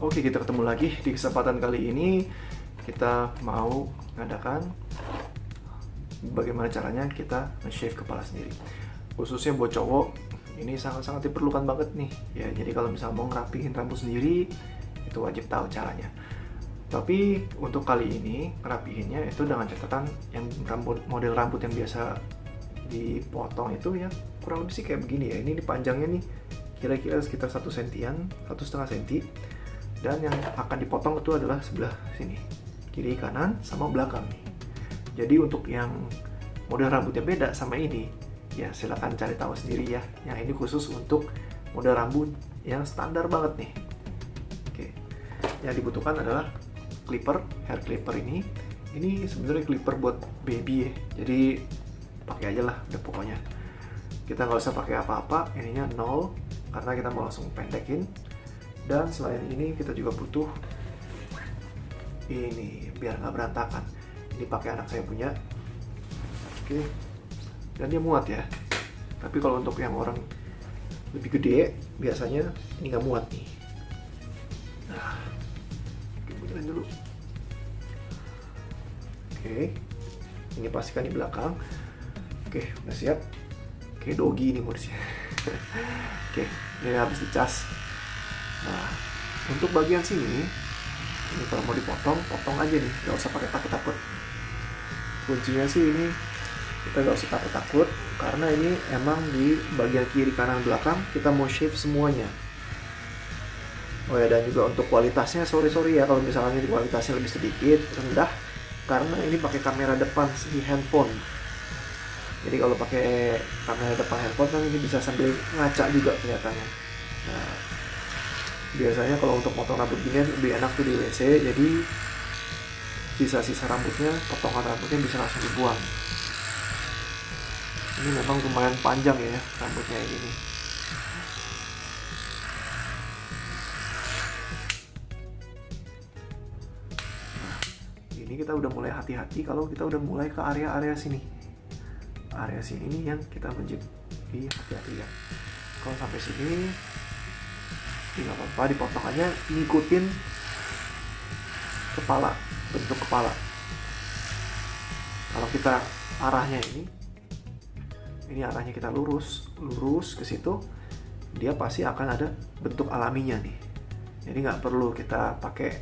Oke, kita ketemu lagi. Di kesempatan kali ini kita mau mengadakan bagaimana caranya kita nge-shave kepala sendiri. Khususnya buat cowok, ini sangat-sangat diperlukan banget nih. Ya, jadi kalau misalnya mau ngerapihin rambut sendiri, itu wajib tahu caranya. Tapi untuk kali ini ngerapihinnya itu dengan catatan yang model rambut yang biasa dipotong itu ya kurang lebih sih kayak begini ya. Ini panjangnya nih kira-kira sekitar 1 sentian, 1,5 senti. Dan yang akan dipotong itu adalah sebelah sini, kiri kanan sama belakang nih. Jadi untuk yang model rambutnya beda sama ini, ya silakan cari tahu sendiri ya. Yang ini khusus untuk model rambut yang standar banget nih. Oke, yang dibutuhkan adalah clipper, hair clipper ini. Ini sebenarnya clipper buat baby ya. Jadi pakai aja lah, udah pokoknya. Kita nggak usah pakai apa-apa, ininya 0 karena kita mau langsung pendekin. Dan selain ini kita juga butuh ini biar nggak berantakan. Ini pakai anak saya punya. Oke. Dan dia muat ya. Tapi kalau untuk yang orang lebih gede biasanya ini nggak muat nih. Nah, puterin dulu. Oke. Ini pastikan di belakang. Oke, udah siap. Oke, dogi ini modusnya. Oke, ini habis dicas. Nah, untuk bagian sini, ini kalau mau dipotong, potong aja nih, nggak usah pakai takut-takut. Kuncinya sih ini, kita nggak usah takut-takut, karena ini emang di bagian kiri, kanan, belakang, kita mau shave semuanya. Oh ya, dan juga untuk kualitasnya, sorry ya, kalau misalnya ini kualitasnya lebih sedikit, rendah, karena ini pakai kamera depan di handphone. Jadi kalau pakai kamera depan handphone kan ini bisa sambil ngaca juga kelihatannya. Nah, biasanya kalau untuk potong rambut gini lebih enak tuh di WC, jadi sisa-sisa rambutnya, potongan rambutnya bisa langsung dibuang. Ini memang lumayan panjang ya rambutnya ini. Nah, ini kita udah mulai hati-hati kalau kita udah mulai ke area-area sini. Area sini nih yang kita wajib hati-hati ya. Kalau sampai sini nggak apa-apa, dipotong aja, ngikutin kepala, bentuk kepala. Kalau kita arahnya ini arahnya kita lurus ke situ, dia pasti akan ada bentuk alaminya nih. Jadi nggak perlu kita pakai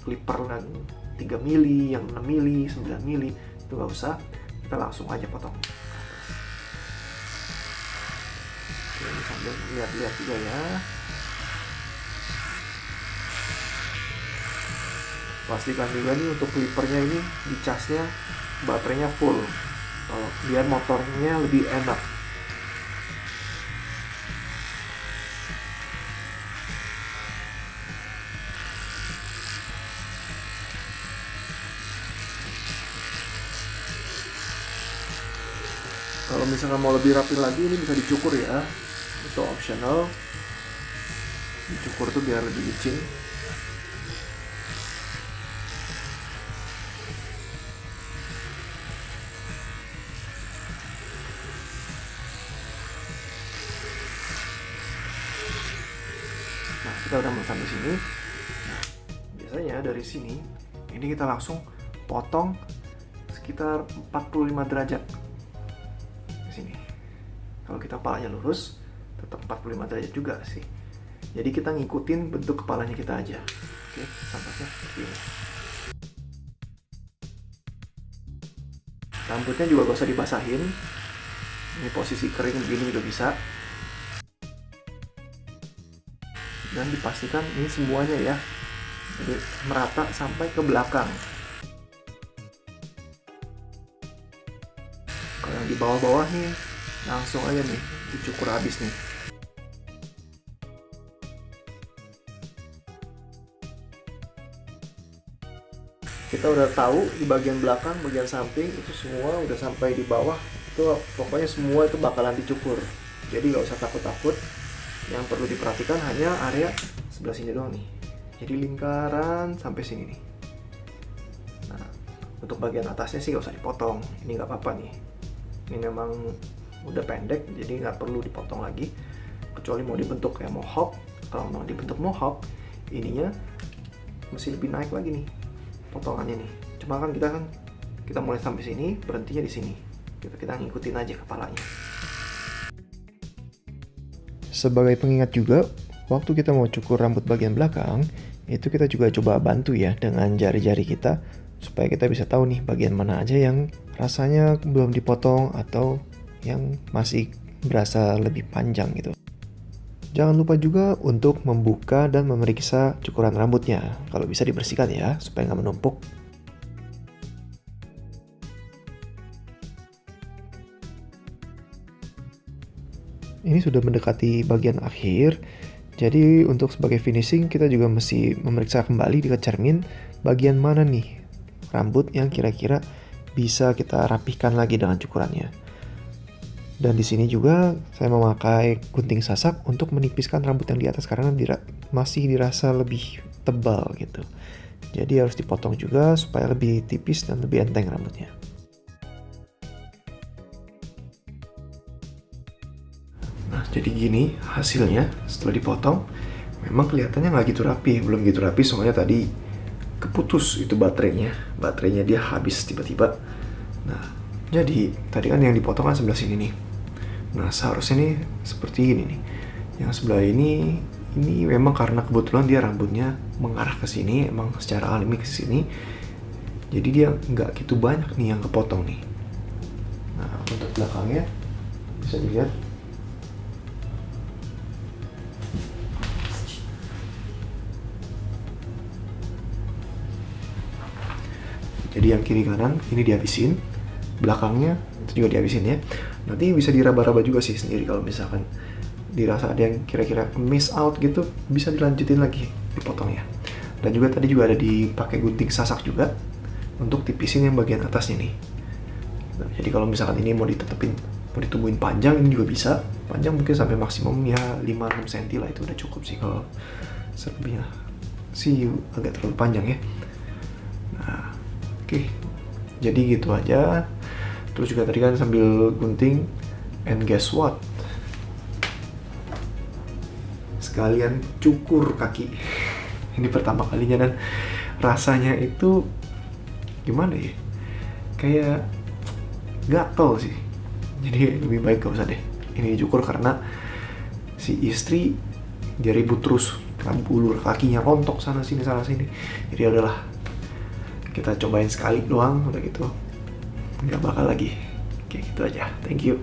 clipper yang 3 mili, yang 6 mili, 9 mili, itu nggak usah, kita langsung aja potong. Oke, ini sambil lihat-lihat juga ya. Pastikan juga nih untuk clippernya ini dicasnya baterainya full, kalau biar motornya lebih enak. Kalau misalkan mau lebih rapi lagi ini bisa dicukur ya, itu optional. Dicukur tuh biar lebih licin. Nah, kita udah mau sampai sini. Nah, biasanya dari sini ini kita langsung potong sekitar 45 derajat di sini. Kalau kita kepalanya lurus, tetap 45 derajat juga sih. Jadi kita ngikutin bentuk kepalanya kita aja. Oke, sampainya seperti ini. Rambutnya juga gak usah dibasahin. Ini posisi kering begini juga bisa. Dan dipastikan ini semuanya ya, jadi merata sampai ke belakang. Kalau yang di bawah-bawah nih langsung aja nih dicukur habis nih. Kita udah tahu di bagian belakang, bagian samping itu semua udah sampai di bawah, itu pokoknya semua itu bakalan dicukur. Jadi nggak usah takut-takut. Yang perlu diperhatikan hanya area sebelah sini doang nih. Jadi lingkaran sampai sini nih. Nah, untuk bagian atasnya sih nggak usah dipotong. Ini nggak apa-apa nih. Ini memang udah pendek, jadi nggak perlu dipotong lagi. Kecuali mau dibentuk kayak mohawk. Kalau mau dibentuk mohawk, ininya mesti lebih naik lagi nih potongannya nih. Cuma kan kita mulai sampai sini, berhentinya di sini. Kita ngikutin aja kepalanya. Sebagai pengingat juga, waktu kita mau cukur rambut bagian belakang, itu kita juga coba bantu ya dengan jari-jari kita, supaya kita bisa tahu nih bagian mana aja yang rasanya belum dipotong atau yang masih berasa lebih panjang gitu. Jangan lupa juga untuk membuka dan memeriksa cukuran rambutnya. Kalau bisa dibersihkan ya, supaya nggak menumpuk. Ini sudah mendekati bagian akhir, jadi untuk sebagai finishing kita juga mesti memeriksa kembali di cermin bagian mana nih rambut yang kira-kira bisa kita rapihkan lagi dengan cukurannya. Dan di sini juga saya memakai gunting sasak untuk menipiskan rambut yang di atas karena masih dirasa lebih tebal gitu. Jadi harus dipotong juga supaya lebih tipis dan lebih enteng rambutnya. Nah, jadi gini hasilnya setelah dipotong. Memang kelihatannya nggak gitu rapi, belum gitu rapi soalnya tadi keputus itu baterainya dia habis tiba-tiba. Nah, jadi tadi kan yang dipotong kan sebelah sini nih. Nah, seharusnya nih seperti ini nih. Yang sebelah ini memang karena kebetulan dia rambutnya mengarah ke sini, emang secara alami ke sini. Jadi dia nggak gitu banyak nih yang kepotong nih. Nah, untuk belakangnya bisa dilihat. Jadi yang kiri kanan ini dihabisin, belakangnya itu juga dihabisin ya. Nanti bisa diraba-raba juga sih sendiri kalau misalkan dirasa ada yang kira-kira miss out gitu, bisa dilanjutin lagi dipotong ya. Dan juga tadi juga ada dipakai gunting sasak juga untuk tipisin yang bagian atasnya nih. Nah, jadi kalau misalkan ini mau ditumbuhin panjang, ini juga bisa. Panjang mungkin sampai maksimum ya 5-6 cm lah, itu udah cukup sih. Kalau selebihnya sih agak terlalu panjang ya. Nah, oke, jadi gitu aja. Terus juga tadi kan sambil gunting, and guess what? Sekalian cukur kaki. Ini pertama kalinya dan rasanya itu gimana ya? Kayak gatel sih. Jadi lebih baik gak usah deh. Ini dicukur karena si istri dia ribut terus, ulur kakinya rontok sana sini. Jadi udahlah, kita cobain sekali doang, udah gitu nggak bakal lagi. Kayak gitu aja. Thank you.